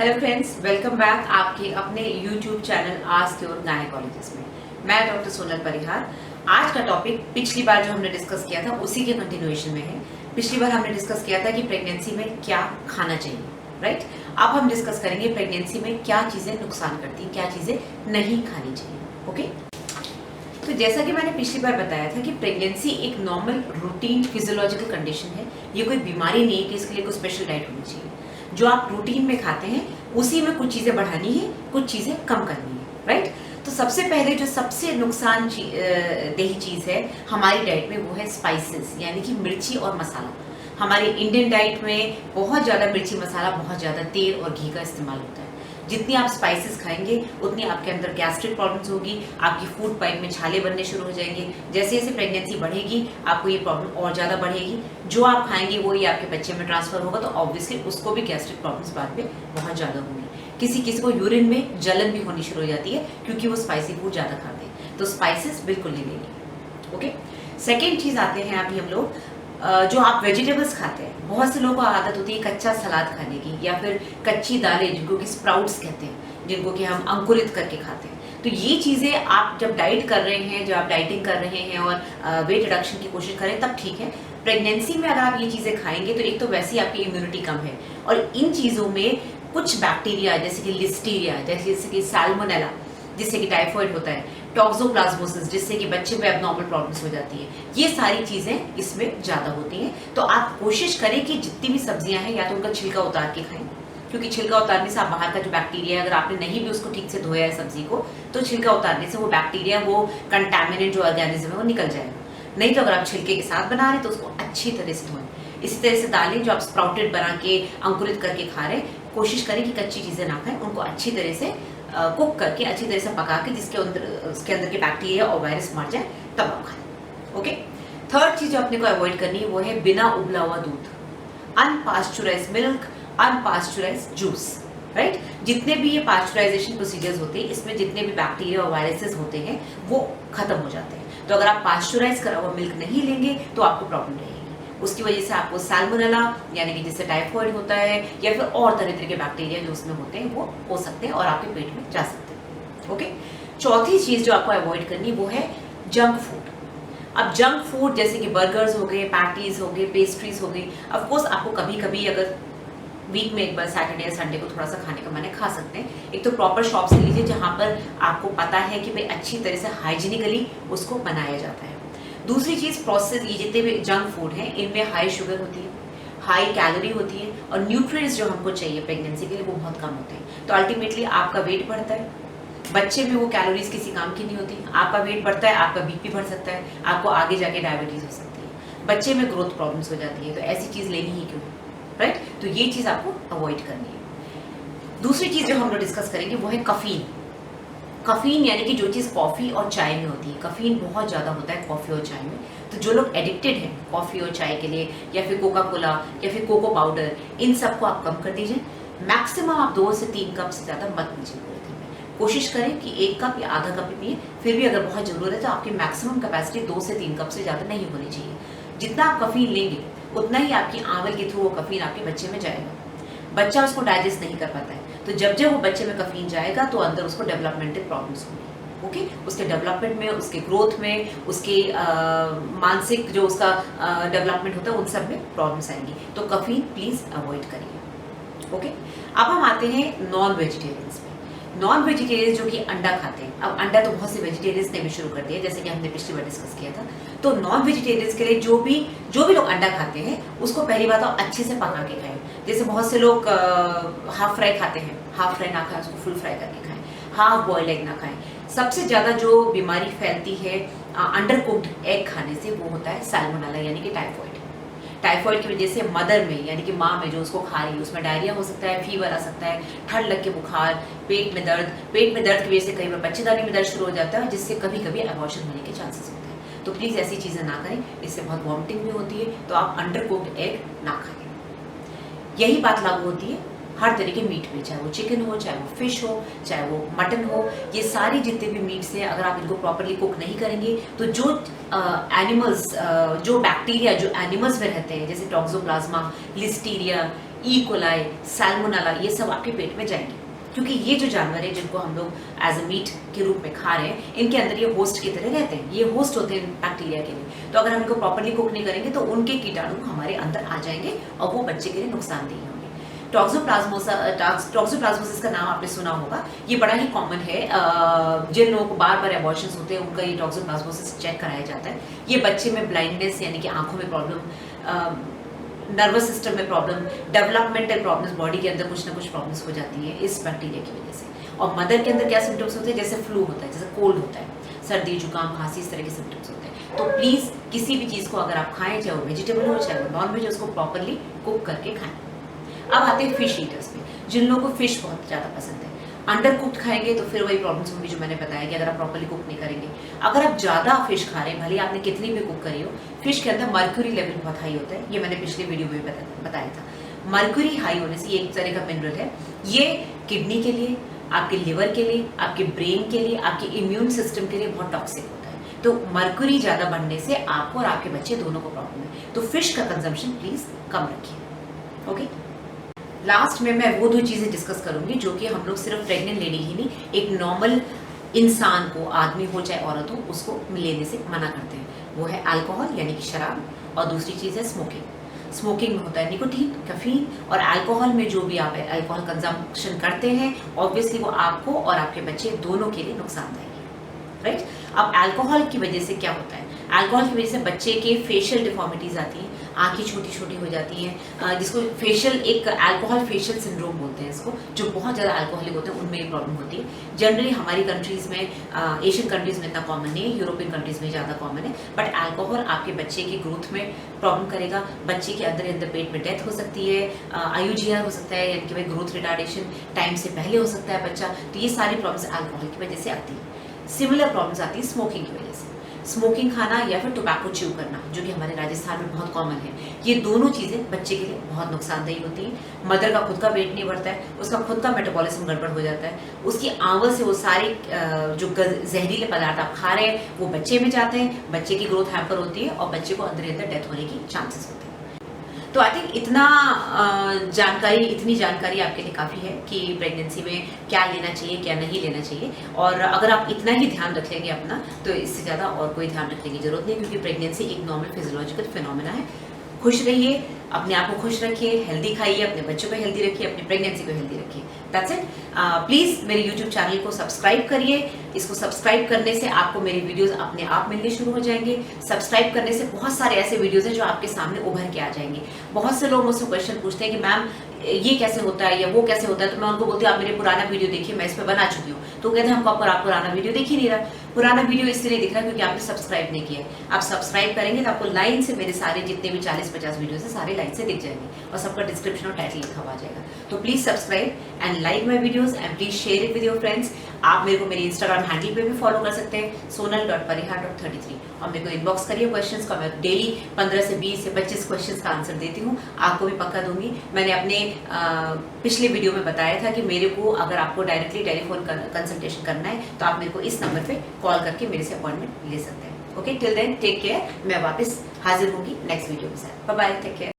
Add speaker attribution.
Speaker 1: Hello friends, welcome back आपके अपने YouTube channel ask your gynaecologist में। मैं डॉक्टर सोनल परिहार। आज का टॉपिक पिछली बार जो हमने डिस्कस किया था उसी के कंटिन्यूएशन में है। पिछली बार हमने डिस्कस किया था कि प्रेगनेंसी में क्या खाना चाहिए, राइट। अब हम डिस्कस करेंगे प्रेगनेंसी में क्या चीजें नुकसान करती हैं, क्या चीजें नहीं खानी चाहिए। ओके, तो जैसा कि मैंने पिछली बार बताया था कि प्रेगनेंसी एक नॉर्मल रूटीन फिजियोलॉजिकल कंडीशन है। ये कोई बीमारी नहीं है कि इसके लिए कोई स्पेशल डाइट होनी चाहिए। जो आप रूटीन में खाते हैं उसी में कुछ चीजें बढ़ानी है, कुछ चीजें कम करनी है, राइट। तो सबसे पहले जो सबसे नुकसान देही चीज है हमारी डाइट में वो है स्पाइसेस, यानी कि मिर्ची और मसाला। हमारी इंडियन डाइट में बहुत ज्यादा मिर्ची मसाला, बहुत ज्यादा तेल और घी का इस्तेमाल होता है। जितनी आप स्पाइसेस खाएंगे उतनी आपके अंदर गैस्ट्रिक प्रॉब्लम्स होगी, आपकी फूड पाइप में छाले बनने शुरू हो जाएंगे। जैसे जैसे प्रेगनेंसी बढ़ेगी आपको ये प्रॉब्लम और ज़्यादा बढ़ेगी। जो आप खाएंगे वही आपके बच्चे में ट्रांसफर होगा, तो ऑब्वियसली उसको भी गैस्ट्रिक प्रॉब्लम्स बाद में बहुत ज़्यादा होंगी। किसी किसी को यूरिन में जलन भी होनी शुरू हो जाती है क्योंकि वो स्पाइसी फूड ज़्यादा खाते हैं। तो स्पाइसेस बिल्कुल नहीं लेंगे। ओके, सेकेंड चीज़ आते हैं अभी हम लोग जो आप वेजिटेबल्स खाते हैं। बहुत से लोगों को आदत होती है कच्चा सलाद खाने की, या फिर कच्ची दालें जिनको कि स्प्राउट्स कहते हैं, जिनको कि हम अंकुरित करके खाते हैं। तो ये चीज़ें आप जब डाइट कर रहे हैं, जब आप डाइटिंग कर रहे हैं और वेट रिडक्शन की कोशिश करें तब ठीक है। प्रेगनेंसी में अगर आप ये चीज़ें खाएंगे तो एक तो वैसे ही आपकी इम्यूनिटी कम है, और इन चीज़ों में कुछ बैक्टीरिया जैसे कि लिस्टीरिया, जैसे कि सैल्मोनेला जिससे कि टाइफॉइड होता है, टॉक्सोप्लाज्मोसिस जिससे कि बच्चे में एबनॉर्मल प्रॉब्लम्स हो जाती है, ये सारी चीजें इसमें ज्यादा होती हैं। तो आप कोशिश करें कि जितनी भी सब्जियां हैं या तो उनका छिलका उतार के खाएं, क्योंकि छिलका उतारने से आप बाहर का जो बैक्टीरिया है, अगर आपने नहीं भी उसको ठीक से धोया है सब्जी को, तो छिलका उतारने से वो बैक्टीरिया, वो कंटैमिनेंट जो ऑर्गेनिज्म है वो निकल जाएगा। नहीं तो अगर आप छिलके के साथ बना रहे हैं तो उसको अच्छी तरह से धोएं। इसी तरह से दालें जो आप स्प्राउटेड बना के अंकुरित करके खा रहे हैं, कोशिश करें कि कच्ची चीजें ना खाएं, उनको अच्छी तरह से कुक करके अच्छी तरह से पका के जिसके अंदर उसके अंदर के बैक्टीरिया और वायरस मर जाए तब आप खाएं। ओके, थर्ड चीज जो अपने को अवॉइड करनी है वो है बिना उबला हुआ दूध, अनपास्चुराइज्ड मिल्क, अनपास्चुराइज्ड जूस, राइट। जितने भी ये पास्चुराइजेशन प्रोसीजर्स होते हैं इसमें जितने भी बैक्टीरिया और वायरसेस होते हैं वो खत्म हो जाते हैं। तो अगर आप पास्चुराइज करा हुआ मिल्क नहीं लेंगे तो आपको प्रॉब्लम रहेगी। उसकी वजह से आपको सैल्मोनेला यानी कि जिससे टाइफॉइड होता है, या फिर और तरह तरह के बैक्टीरिया जो उसमें होते हैं वो हो सकते हैं और आपके पेट में जा सकते हैं। ओके, चौथी चीज जो आपको अवॉइड करनी वो है जंक फूड। अब जंक फूड जैसे कि बर्गर्स हो गए, पैटीज हो गए, पेस्ट्रीज हो गई, ऑफकोर्स आपको कभी कभी अगर वीक में एक बार सैटरडे या संडे को थोड़ा सा खाने का मन है, खा सकते हैं। एक तो प्रॉपर शॉप से लीजिए जहां पर आपको पता है कि भाई अच्छी तरह से हाइजीनिकली उसको बनाया जाता है। दूसरी चीज, प्रोसेस ये जितने भी जंक फूड हैं इनमें हाई शुगर होती है, हाई कैलोरी होती है, और न्यूट्रिएंट्स जो हमको चाहिए प्रेगनेंसी के लिए वो बहुत कम होते हैं। तो अल्टीमेटली आपका वेट बढ़ता है, बच्चे में वो कैलोरीज किसी काम की नहीं होती, आपका वेट बढ़ता है, आपका बीपी बढ़ सकता है, आपको आगे जाके डायबिटीज हो सकती है, बच्चे में ग्रोथ प्रॉब्लम्स हो जाती है। तो ऐसी चीज लेनी ही क्यों, राइट। तो ये चीज आपको अवॉइड करनी है। दूसरी चीज जो हम लोग डिस्कस करेंगे वो है कफीन। कफीन यानी कि जो चीज़ कॉफ़ी और चाय में होती है, कफीन बहुत ज़्यादा होता है कॉफ़ी और चाय में। तो जो लोग एडिक्टेड हैं कॉफ़ी और चाय के लिए, या फिर कोका कोला या फिर कोको पाउडर, इन सबको आप कम कर दीजिए। मैक्सिमम आप 2 से 3 कप से ज़्यादा मत पीजिए पूरे दिन में। कोशिश करें कि 1 कप या आधा कप ही पिए। फिर भी अगर बहुत ज़रूरत है तो आपकी मैक्सिमम कैपेसिटी 2 से 3 कप से ज़्यादा नहीं होनी चाहिए। जितना आप कफीन लेंगे उतना ही आपकी आंवल के थ्रू वो कफीन आपके बच्चे में जाएगा। बच्चा उसको डाइजेस्ट नहीं कर पाता है, तो जब जब वो बच्चे में कफीन जाएगा तो अंदर उसको डेवलपमेंटल प्रॉब्लम्स होंगी। ओके, उसके डेवलपमेंट में, उसके ग्रोथ में, उसके मानसिक जो उसका डेवलपमेंट होता है उन सब में प्रॉब्लम्स आएंगी। तो कफीन प्लीज अवॉइड करिए। ओके, अब हम आते हैं नॉन वेजिटेरियंस में। नॉन वेजिटेरियंस जो कि अंडा खाते हैं, अब अंडा तो बहुत से वेजिटेरियंस ने भी शुरू कर दिया जैसे कि हमने पिछली बार डिस्कस किया था। तो नॉन वेजिटेरियंस के लिए जो भी लोग अंडा खाते हैं उसको पहली बात तो अच्छे से पका के खाएं। जैसे बहुत से लोग हाफ फ्राई खाते हैं, हाफ फ्राई ना खाएं, उसको फुल फ्राई करके खाएं। हाफ बॉइल्ड एग ना खाएं। सबसे ज्यादा जो बीमारी फैलती है अंडर कुक्ड एग खाने से वो होता है सैल्मोनेला यानी कि टाइफॉइड। टाइफॉइड की वजह से मदर में यानी कि माँ में जो उसको खा रही है उसमें डायरिया हो सकता है, फीवर आ सकता है, ठंड लग के बुखार, पेट में दर्द की वजह से कई बार बच्चेदानी में दर्द शुरू हो जाता है, जिससे कभी कभी अबॉर्शन होने के चांसेस होते हैं। तो प्लीज ऐसी चीजें ना करें, इससे बहुत वॉमिटिंग भी होती है। तो आप अंडर कुक्ड एग ना खाएं। यही बात लागू होती है हर तरह के मीट में, चाहे वो चिकन हो, चाहे वो फिश हो, चाहे वो मटन हो। ये सारी जितने भी मीट्स हैं अगर आप इनको प्रॉपरली कुक नहीं करेंगे तो जो एनिमल्स, जो बैक्टीरिया जो एनिमल्स में रहते हैं जैसे toxoplasma, Listeria, E coli, Salmonella, ये सब आपके पेट में जाएंगे, क्योंकि ये जो जानवर है जिनको हम लोग एज अ मीट के रूप में खा रहे हैं, इनके अंदर ये होस्ट की तरह रहते हैं, ये होस्ट होते हैं बैक्टीरिया के लिए। तो अगर हम इनको प्रॉपर्ली कुक नहीं करेंगे तो उनके कीटाणु हमारे अंदर आ जाएंगे और वो बच्चे के लिए नुकसानदेह होंगे। टॉक्सोप्लाज्मोसिस का नाम आपने सुना होगा, ये बड़ा ही कॉमन है। जिन लोगों को बार बार एबॉर्शंस होते हैं उनका ये टॉक्सोप्लाज्मोसिस चेक कराया जाता है। ये बच्चे में ब्लाइंडनेस यानी कि आंखों में प्रॉब्लम, नर्वस सिस्टम में प्रॉब्लम, डेवलपमेंटल प्रॉब्लम्स, बॉडी के अंदर कुछ ना कुछ प्रॉब्लम्स हो जाती हैं इस बैक्टीरिया की वजह से। और मदर के अंदर क्या सिम्टम्स होते हैं, जैसे फ्लू होता है, जैसे कोल्ड होता है, सर्दी जुकाम खांसी, इस तरह के सिम्टम्स होते हैं। तो प्लीज़ किसी भी चीज़ को अगर आप खाएं, चाहे वो वेजिटेबल हो चाहे वो नॉन वेज, उसको प्रॉपरली कुक करके खाएं। अब आते हैं फिश ईटर्स में, जिन लोगों को फिश बहुत ज़्यादा पसंद है। अंडर कुक्ड खाएंगे तो फिर वही प्रॉब्लम्स होंगी जो मैंने बताया कि अगर आप प्रॉपरली कुक नहीं करेंगे। अगर आप ज़्यादा फिश खा रहे हैं, भले आपने कितनी भी कुक करी हो, फिश के अंदर मर्क्यूरी लेवल बहुत हाई होता है, ये मैंने पिछले वीडियो में बताया था। मर्क्यूरी हाई होने से, ये एक तरह का मिनरल है, ये किडनी के लिए, आपके लिवर के लिए, आपके ब्रेन के लिए, आपके इम्यून सिस्टम के लिए बहुत टॉक्सिक होता है। तो मर्क्यूरी ज़्यादा बढ़ने से आपको और आपके बच्चे दोनों को प्रॉब्लम है। तो फिश का कंजम्पशन प्लीज़ कम रखिए। ओके, लास्ट में मैं वो 2 चीज़ें डिस्कस करूंगी जो कि हम लोग सिर्फ प्रेग्नेंट लेडी ही नहीं, एक नॉर्मल इंसान को, आदमी हो चाहे औरत हो, उसको लेने से मना करते हैं। वो है अल्कोहल यानी कि शराब, और दूसरी चीज़ है स्मोकिंग। स्मोकिंग में होता है निकोटीन, कैफीन, और अल्कोहल में जो भी आप अल्कोहल कंजम्पशन करते हैं, ऑब्वियसली वो आपको और आपके बच्चे दोनों के लिए नुकसानदायक है, राइट। अब अल्कोहल की वजह से क्या होता है, अल्कोहल की वजह से बच्चे के फेशियल डिफॉर्मिटीज आती हैं, आंखें छोटी छोटी हो जाती हैं, जिसको फेशियल, एक अल्कोहल फेशियल सिंड्रोम बोलते हैं इसको, जो बहुत ज़्यादा अल्कोहलिक होते हैं उनमें ये प्रॉब्लम होती है। जनरली हमारी कंट्रीज़ में, एशियन कंट्रीज़ में इतना कॉमन नहीं है, यूरोपियन कंट्रीज़ में ज़्यादा कॉमन है। बट अल्कोहल आपके बच्चे की ग्रोथ में प्रॉब्लम करेगा, बच्चे के अंदर पेट में डेथ हो सकती है, IUGR हो सकता है, यानी कि भाई ग्रोथ रिटार्डेशन, टाइम से पहले हो सकता है बच्चा। तो ये सारी प्रॉब्लम्स अल्कोहल की वजह से आती है। सिमिलर प्रॉब्लम्स आती है स्मोकिंग की वजह से। स्मोकिंग खाना या फिर टोबैको च्यू करना, जो कि हमारे राजस्थान में बहुत कॉमन है, ये दोनों चीज़ें बच्चे के लिए बहुत नुकसानदेही होती है। मदर का खुद का वेट नहीं बढ़ता है, उसका खुद का मेटाबॉलिज्म गड़बड़ हो जाता है, उसकी आंवल से वो सारे जो जहरीले पदार्थ आप खा रहे हैं वो बच्चे में जाते हैं, बच्चे की ग्रोथ हैम्पर होती है और बच्चे को अंदर डेथ होने की चांसेस होते हैं। तो आई थिंक इतनी जानकारी आपके लिए काफ़ी है कि प्रेगनेंसी में क्या लेना चाहिए, क्या नहीं लेना चाहिए। और अगर आप इतना ही ध्यान रख लेंगे अपना, तो इससे ज़्यादा और कोई ध्यान रखने की जरूरत नहीं, क्योंकि प्रेगनेंसी एक नॉर्मल फिजियोलॉजिकल फिनोमेना है। खुश रहिए, अपने आप को खुश रखिए, हेल्दी खाइए, अपने बच्चों को हेल्दी रखिए, अपनी प्रेगनेंसी को हेल्दी रखिए। That's it. प्लीज़ मेरे यूट्यूब चैनल को सब्सक्राइब करिए। इसको सब्सक्राइब करने से आपको मेरी वीडियोस अपने आप मिलने शुरू हो जाएंगे। सब्सक्राइब करने से बहुत सारे ऐसे वीडियोस हैं जो आपके सामने उभर के आ जाएंगे। बहुत से लोग मुझसे क्वेश्चन पूछते हैं कि मैम ये कैसे होता है या वो कैसे होता है, तो मैं उनको बोलती हूँ आप मेरे पुराना वीडियो देखिए, मैं इस पर बना चुकी हूँ। तो कहते हैं हमको आप पुराना वीडियो देख ही नहीं रहा। पुराना वीडियो इसलिए नहीं दिख रहा क्योंकि आपने सब्सक्राइब नहीं किया। आप सब्सक्राइब करेंगे तो आपको लाइन से मेरे सारे जितने भी 40-50 वीडियो है सारे लाइन से दिख जाएंगे और सबका डिस्क्रिप्शन और टाइटल लिखा हुआ आ जाएगा। तो please subscribe and like my videos and please share it with your friends. आप मेरे को मेरे इंस्टाग्राम हैंडल पे भी फॉलो कर सकते हैं, sonal.parihar.33, और मेरे को इनबॉक्स करिए क्वेश्चंस का। मैं डेली 15 से 20 से 25 क्वेश्चंस का आंसर देती हूँ, आपको भी पक्का दूंगी। मैंने अपने पिछले वीडियो में बताया था कि मेरे को अगर आपको डायरेक्टली टेलीफोन कंसल्टेशन करना है तो आप मेरे को इस नंबर पे कॉल करके मेरे से अपॉइंटमेंट ले सकते हैं। Okay, till then take care. मैं वापस हाजिर होंगी नेक्स्ट वीडियो के साथ। Bye bye, take care.